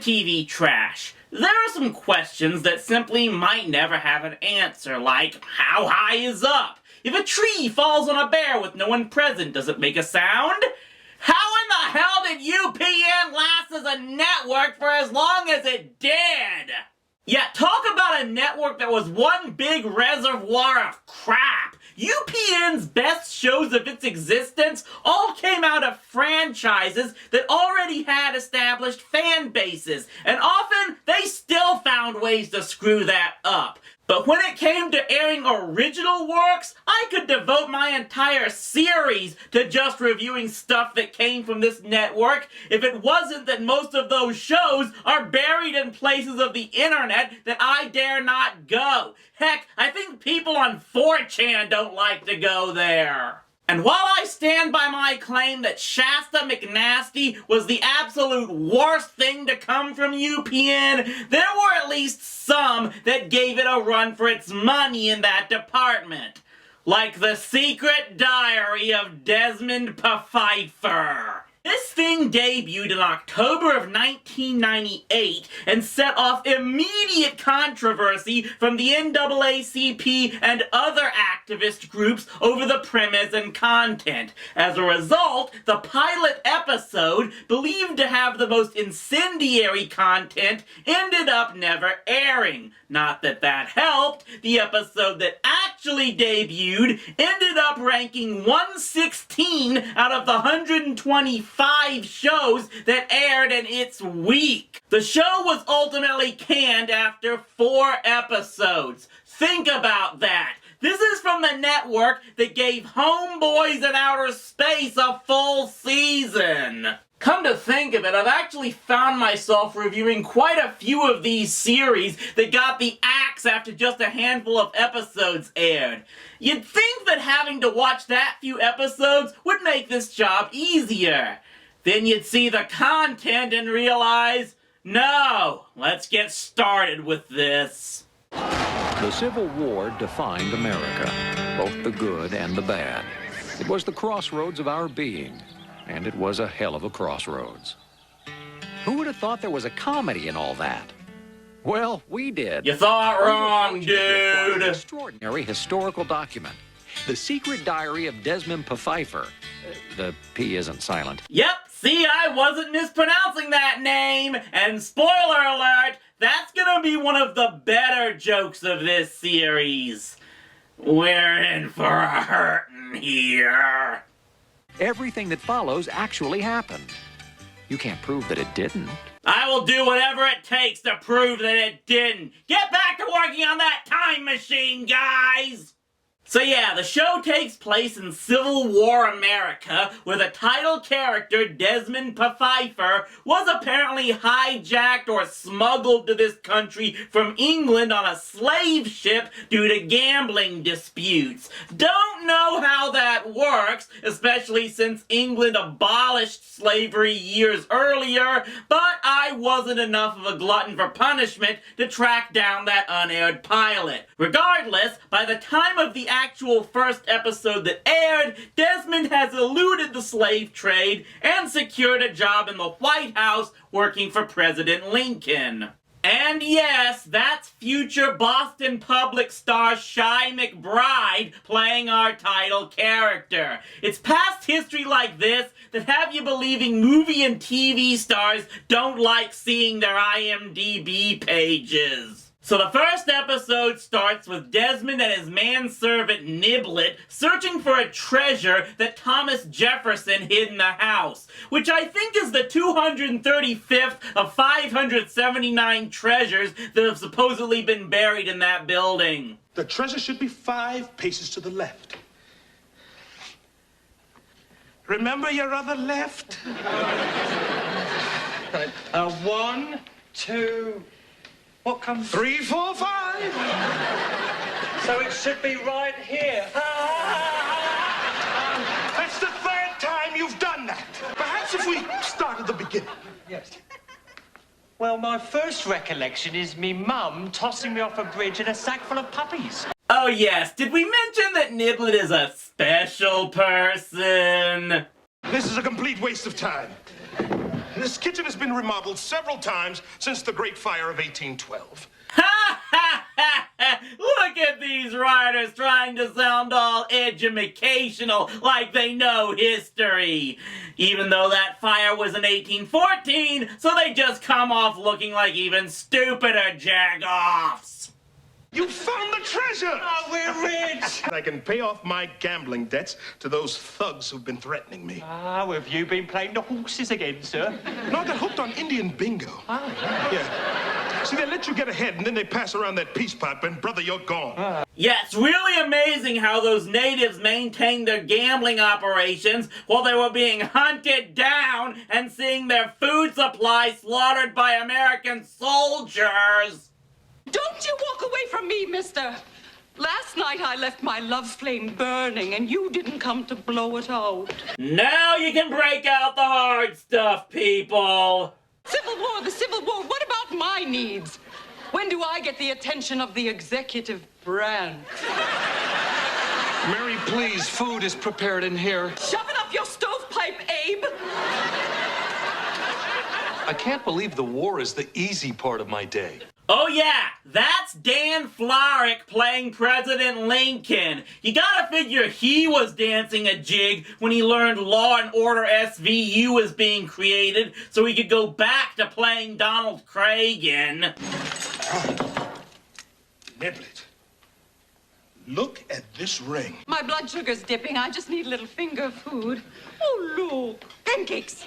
TV trash. There are some questions that simply might never have an answer, like, how high is up? If a tree falls on a bear with no one present, does it make a sound? How in the hell did UPN last as a network for as long as it did? Yeah, talk about a network that was one big reservoir of crap. UPN's best shows of its existence all came out of franchises that already had established fan bases, and often they still found ways to screw that up. But when it came to airing original works, I could devote my entire series to just reviewing stuff that came from this network if it wasn't that most of those shows are buried in places of the internet that I dare not go. Heck, I think people on 4chan don't like to go there. And while I stand by my claim that Shasta McNasty was the absolute worst thing to come from UPN, there were at least some that gave it a run for its money in that department. Like The Secret Diary of Desmond Pfeiffer. This thing debuted in October of 1998 and set off immediate controversy from the NAACP and other activist groups over the premise and content. As a result, the pilot episode, believed to have the most incendiary content, ended up never airing. Not that that helped. The episode that actually debuted ended up ranking 116 out of the 125 shows that aired in its week. The show was ultimately canned after 4 episodes. Think about that. This is from the network that gave Homeboys in Outer Space a full season. Come to think of it, I've actually found myself reviewing quite a few of these series that got the axe after just a handful of episodes aired. You'd think that having to watch that few episodes would make this job easier. Then you'd see the content and realize, no, let's get started with this. The Civil War defined America, both the good and the bad. It was the crossroads of our being. And it was a hell of a crossroads. Who would have thought there was a comedy in all that? Well, we did. You thought wrong, dude. An extraordinary historical document. The Secret Diary of Desmond Pfeiffer. The P isn't silent. Yep, see, I wasn't mispronouncing that name. And spoiler alert, that's gonna be one of the better jokes of this series. We're in for a hurtin' here. Everything that follows actually happened. You can't prove that it didn't. I will do whatever it takes to prove that it didn't. Get back to working on that time machine, guys! So yeah, the show takes place in Civil War America, where the title character, Desmond Pfeiffer, was apparently hijacked or smuggled to this country from England on a slave ship due to gambling disputes. Don't know how that works, especially since England abolished slavery years earlier, but I wasn't enough of a glutton for punishment to track down that unaired pilot. Regardless, by the time of the actual first episode that aired, Desmond has eluded the slave trade and secured a job in the White House working for President Lincoln. And yes, that's future Boston Public star Shy McBride playing our title character. It's past history like this that have you believing movie and TV stars don't like seeing their IMDb pages. So the first episode starts with Desmond and his manservant Niblet searching for a treasure that Thomas Jefferson hid in the house, which I think is the 235th of 579 treasures that have supposedly been buried in that building. The treasure should be 5 paces to the left. Remember your other left? Right. 1, 2... What comes? 3, 4, 5. So it should be right here. That's the 3rd time you've done that. Perhaps if we start at the beginning. Yes. Well, my first recollection is me mum tossing me off a bridge in a sack full of puppies. Oh yes, did we mention that Niblet is a special person? This is a complete waste of time. This kitchen has been remodeled several times since the Great Fire of 1812. Look at these writers trying to sound all educational like they know history. Even though that fire was in 1814, so they just come off looking like even stupider jag-offs. You found the treasure! Oh, we're rich! I can pay off my gambling debts to those thugs who've been threatening me. Ah, have you been playing the horses again, sir? No, I got hooked on Indian bingo. Oh, Yeah. See, they let you get ahead, and then they pass around that peace pipe, and brother, you're gone. Yeah, it's really amazing how those natives maintained their gambling operations while they were being hunted down and seeing their food supply slaughtered by American soldiers. Don't you walk away from me, mister. Last night I left my love flame burning and you didn't come to blow it out. Now you can break out the hard stuff, people. Civil War, the Civil War, what about my needs? When do I get the attention of the executive branch? Mary, please, food is prepared in here. Shove it up your stovepipe, Abe. I can't believe the war is the easy part of my day. Oh yeah, that's Dan Florek playing President Lincoln. You gotta figure he was dancing a jig when he learned Law and Order SVU was being created so he could go back to playing Donald Reagan. Niblet, look at this ring. My blood sugar's dipping. I just need a little finger food. Oh, look. Pancakes.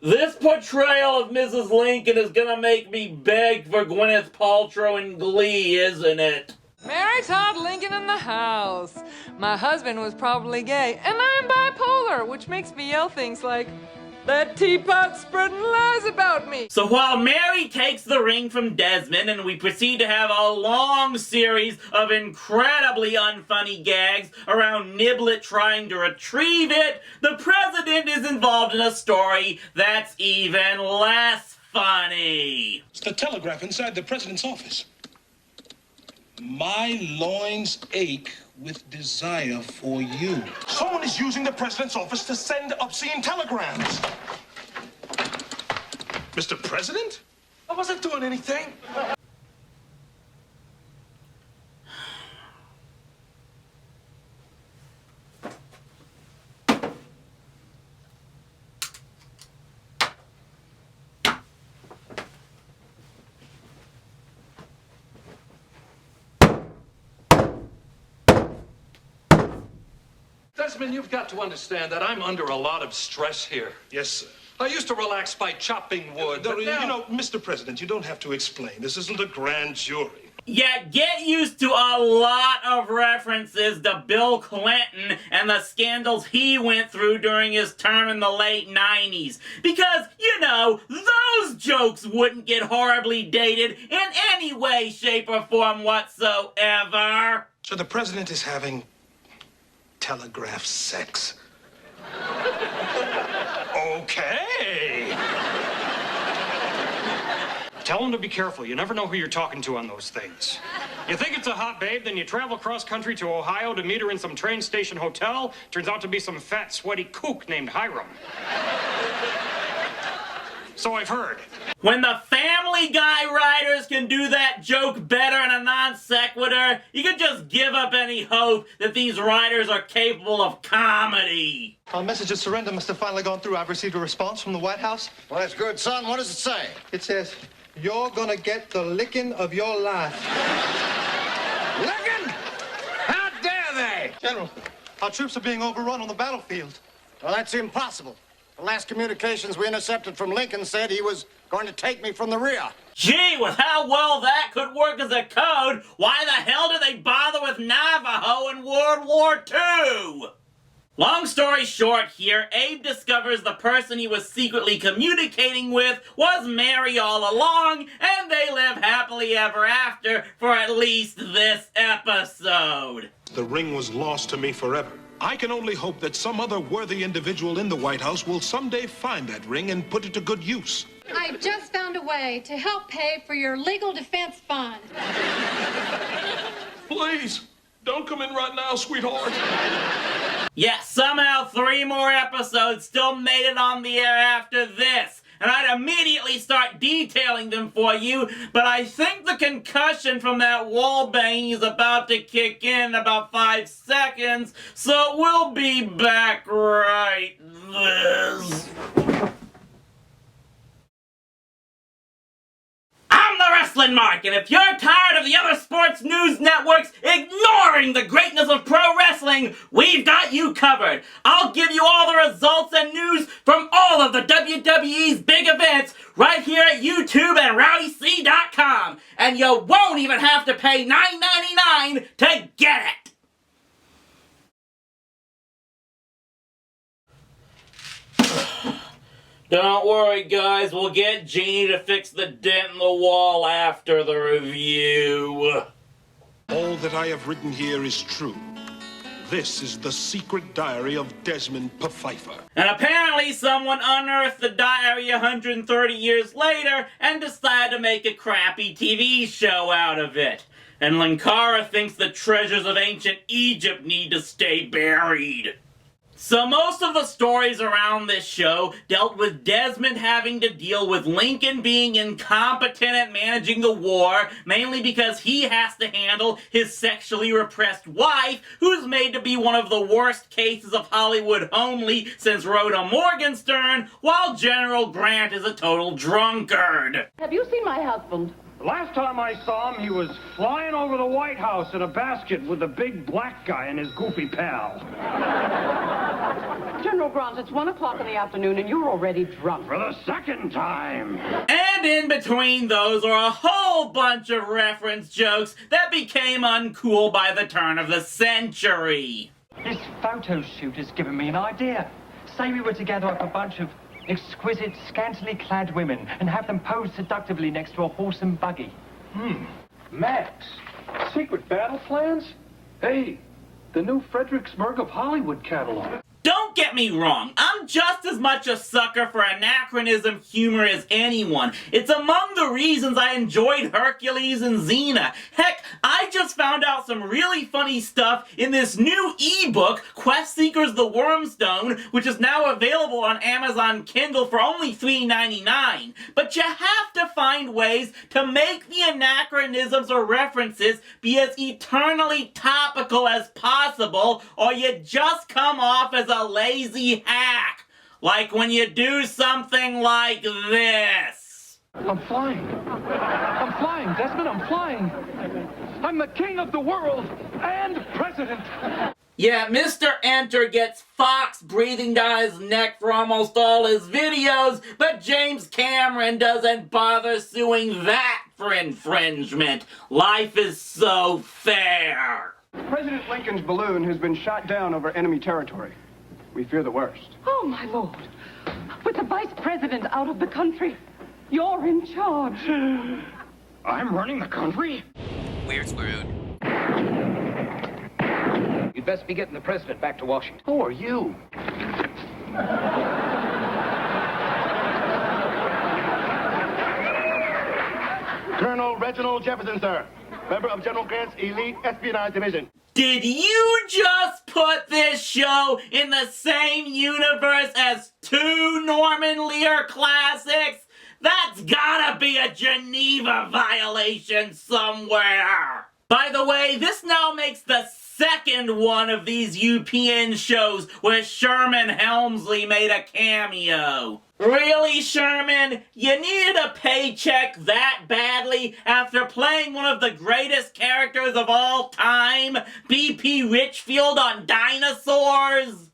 This portrayal of Mrs. Lincoln is gonna make me beg for Gwyneth Paltrow in Glee, isn't it? Mary Todd Lincoln in the house. My husband was probably gay, and I'm bipolar, which makes me yell things like, "That teapot spreading lies about me." So while Mary takes the ring from Desmond and we proceed to have a long series of incredibly unfunny gags around Niblet trying to retrieve it, the president is involved in a story that's even less funny. It's the telegraph inside the president's office. My loins ache with desire for you. Someone is using the president's office to send obscene telegrams. Mr. President? I wasn't doing anything. Desmond, you've got to understand that I'm under a lot of stress here. Yes, sir. I used to relax by chopping wood, but now... You know, Mr. President, you don't have to explain. This isn't a grand jury. Yeah, get used to a lot of references to Bill Clinton and the scandals he went through during his term in the late 90s. Because, you know, those jokes wouldn't get horribly dated in any way, shape, or form whatsoever. So the president is having telegraph sex. Okay. Tell him to be careful. You never know who you're talking to on those things. You think it's a hot babe, then you travel cross country to Ohio to meet her in some train station hotel. Turns out to be some fat, sweaty kook named Hiram. So I've heard. When the Family Guy writers can do that joke better in a non sequitur, you can just give up any hope that these writers are capable of comedy. Our message of surrender must have finally gone through. I've received a response from the White House. Well, that's good, son. What does it say? It says, "You're gonna get the licking of your life." Licking? How dare they? General, our troops are being overrun on the battlefield. Well, that's impossible. The last communications we intercepted from Lincoln said he was going to take me from the rear. Gee, with how well that could work as a code, why the hell did they bother with Navajo in World War II? Long story short here, Abe discovers the person he was secretly communicating with was Mary all along, and they live happily ever after for at least this episode. The ring was lost to me forever. I can only hope that some other worthy individual in the White House will someday find that ring and put it to good use. I've just found a way to help pay for your legal defense fund. Please, don't come in right now, sweetheart. Yeah, somehow 3 more episodes still made it on the air after this. and I'd immediately start detailing them for you, but I think the concussion from that wall banging is about to kick in about 5 seconds, so we'll be back right this. I'm the Wrestling Mark, and if you're tired of the other sports news networks ignoring the greatness of pro wrestling, we've got you covered. I'll give you all the results and news from all of the WWE's big events right here at YouTube and RowdyC.com, and you won't even have to pay $9.99 to get it. Don't worry, guys. We'll get Jeannie to fix the dent in the wall after the review. All that I have written here is true. This is the secret diary of Desmond Pfeiffer. And apparently someone unearthed the diary 130 years later and decided to make a crappy TV show out of it. And Linkara thinks the treasures of ancient Egypt need to stay buried. So most of the stories around this show dealt with Desmond having to deal with Lincoln being incompetent at managing the war, mainly because he has to handle his sexually repressed wife, who's made to be one of the worst cases of Hollywood homely since Rhoda Morgenstern, while General Grant is a total drunkard. Have you seen my husband? Last time I saw him, he was flying over the White House in a basket with a big black guy and his goofy pal. General Grant, it's 1 o'clock in the afternoon and you're already drunk. For the second time. And in between those are a whole bunch of reference jokes that became uncool by the turn of the century. This photo shoot has given me an idea. Say we were to gather up a bunch of exquisite, scantily clad women and have them pose seductively next to a horse and buggy. Max, secret battle plans? Hey, the new Fredericksburg of Hollywood catalog. Don't get me wrong, I'm just as much a sucker for anachronism humor as anyone. It's among the reasons I enjoyed Hercules and Xena. Heck, I just found out some really funny stuff in this new ebook, Quest Seekers the Wormstone, which is now available on Amazon Kindle for only $3.99. But you have to find ways to make the anachronisms or references be as eternally topical as possible, or you just come off as a lazy hack. Like when you do something like this. I'm flying. I'm flying, Desmond, I'm flying. I'm the king of the world and president. Yeah, Mr. Enter gets Fox breathing down his neck for almost all his videos, but James Cameron doesn't bother suing that for infringement. Life is so fair. President Lincoln's balloon has been shot down over enemy territory. We fear the worst. Oh, my lord. With the vice president out of the country, you're in charge. I'm running the country? We're screwed. You'd best be getting the president back to Washington. Who are you? Colonel Reginald Jefferson, sir. Member of General Grant's elite espionage division. Did you just put this show in the same universe as 2 Norman Lear classics? That's gotta be a Geneva violation somewhere. By the way, this now makes the second one of these UPN shows where Sherman Helmsley made a cameo. Really, Sherman? You needed a paycheck that badly after playing one of the greatest characters of all time, B.P. Richfield on Dinosaurs?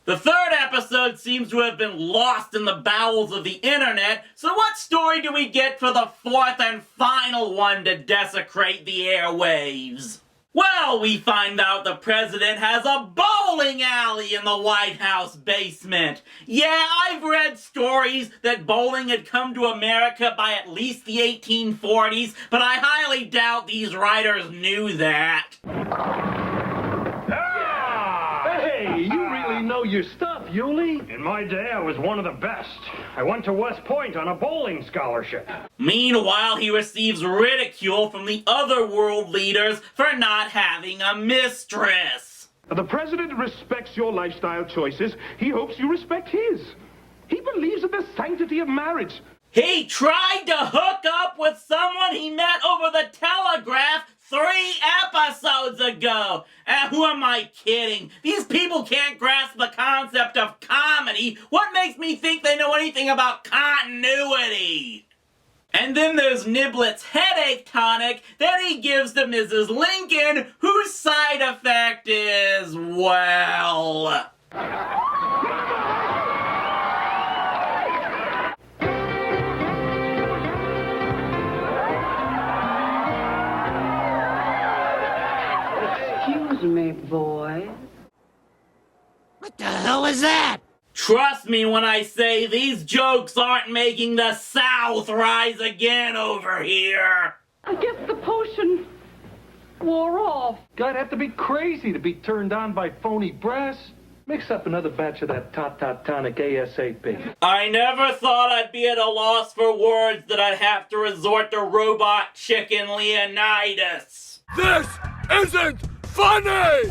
The third episode seems to have been lost in the bowels of the internet, so what story do we get for the fourth and final one to desecrate the airwaves? Well, we find out the president has a bowling alley in the White House basement. Yeah, I've read stories that bowling had come to America by at least the 1840s, but I highly doubt these writers knew that. Hey, you really know your stuff, Yuli. In my day, I was one of the best. I went to West Point on a bowling scholarship. Meanwhile, he receives ridicule from the other world leaders for not having a mistress. The president respects your lifestyle choices. He hopes you respect his. He believes in the sanctity of marriage. He tried to hook up with someone he met over the telegraph 3 episodes ago. And who am I kidding? These people can't grasp the concept of comedy. What makes me think they know anything about continuity? And then there's Niblet's headache tonic that he gives to Mrs. Lincoln, whose side effect is, well... Excuse me, boy. What the hell is that? Trust me when I say these jokes aren't making the South rise again over here. I guess the potion wore off. Guy'd have to be crazy to be turned on by phony brass. Mix up another batch of that Tot tonic ASAP. I never thought I'd be at a loss for words that I'd have to resort to Robot Chicken Leonidas. This isn't funny!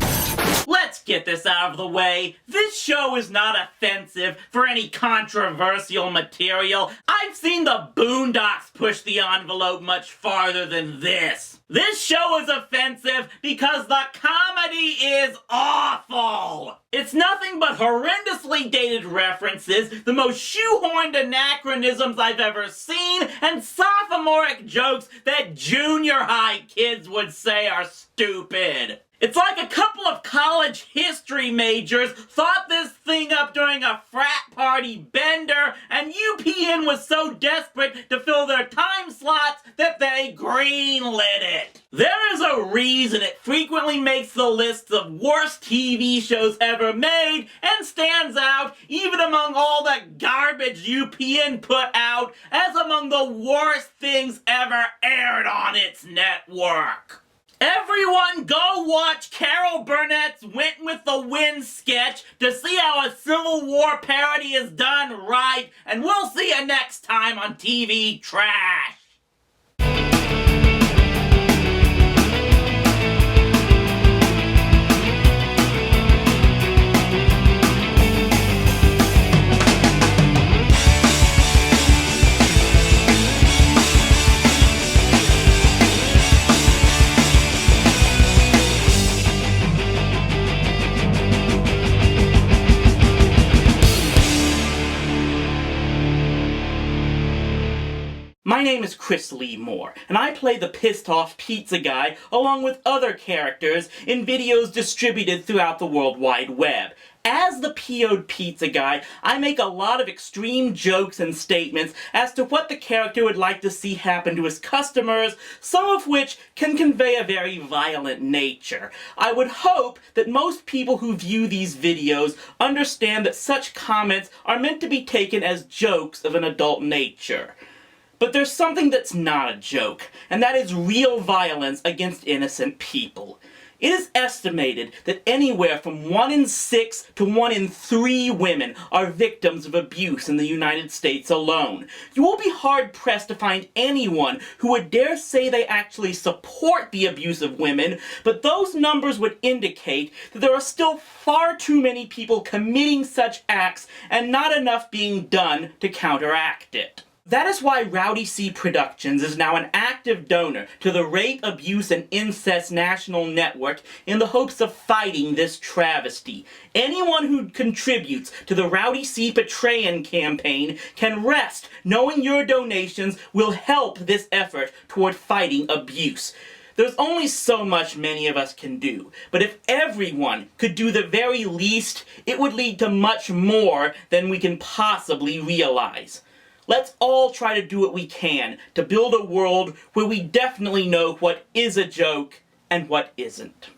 Let's get this out of the way. This show is not offensive for any controversial material. I've seen the Boondocks push the envelope much farther than this. This show is offensive because the comedy is awful. It's nothing but horrendously dated references, the most shoehorned anachronisms I've ever seen, and sophomoric jokes that junior high kids would say are stupid. It's like a couple of college history majors thought this thing up during a frat party bender, and UPN was so desperate to fill their time slots that they greenlit it. There is a reason it frequently makes the lists of worst TV shows ever made and stands out even among all the garbage UPN put out as among the worst things ever aired on its network. Everyone go watch Carol Burnett's Went with the Wind sketch to see how a Civil War parody is done right, and we'll see you next time on TV Trash. My name is Chris Lee Moore, and I play the pissed-off pizza guy along with other characters in videos distributed throughout the World Wide Web. As the PO'd pizza guy, I make a lot of extreme jokes and statements as to what the character would like to see happen to his customers, some of which can convey a very violent nature. I would hope that most people who view these videos understand that such comments are meant to be taken as jokes of an adult nature. But there's something that's not a joke, and that is real violence against innocent people. It is estimated that anywhere from 1 in 6 to 1 in 3 women are victims of abuse in the United States alone. You will be hard-pressed to find anyone who would dare say they actually support the abuse of women, but those numbers would indicate that there are still far too many people committing such acts and not enough being done to counteract it. That is why Rowdy C. Productions is now an active donor to the Rape, Abuse, and Incest National Network in the hopes of fighting this travesty. Anyone who contributes to the Rowdy C. Betrayin' campaign can rest knowing your donations will help this effort toward fighting abuse. There's only so much many of us can do, but if everyone could do the very least, it would lead to much more than we can possibly realize. Let's all try to do what we can to build a world where we definitely know what is a joke and what isn't.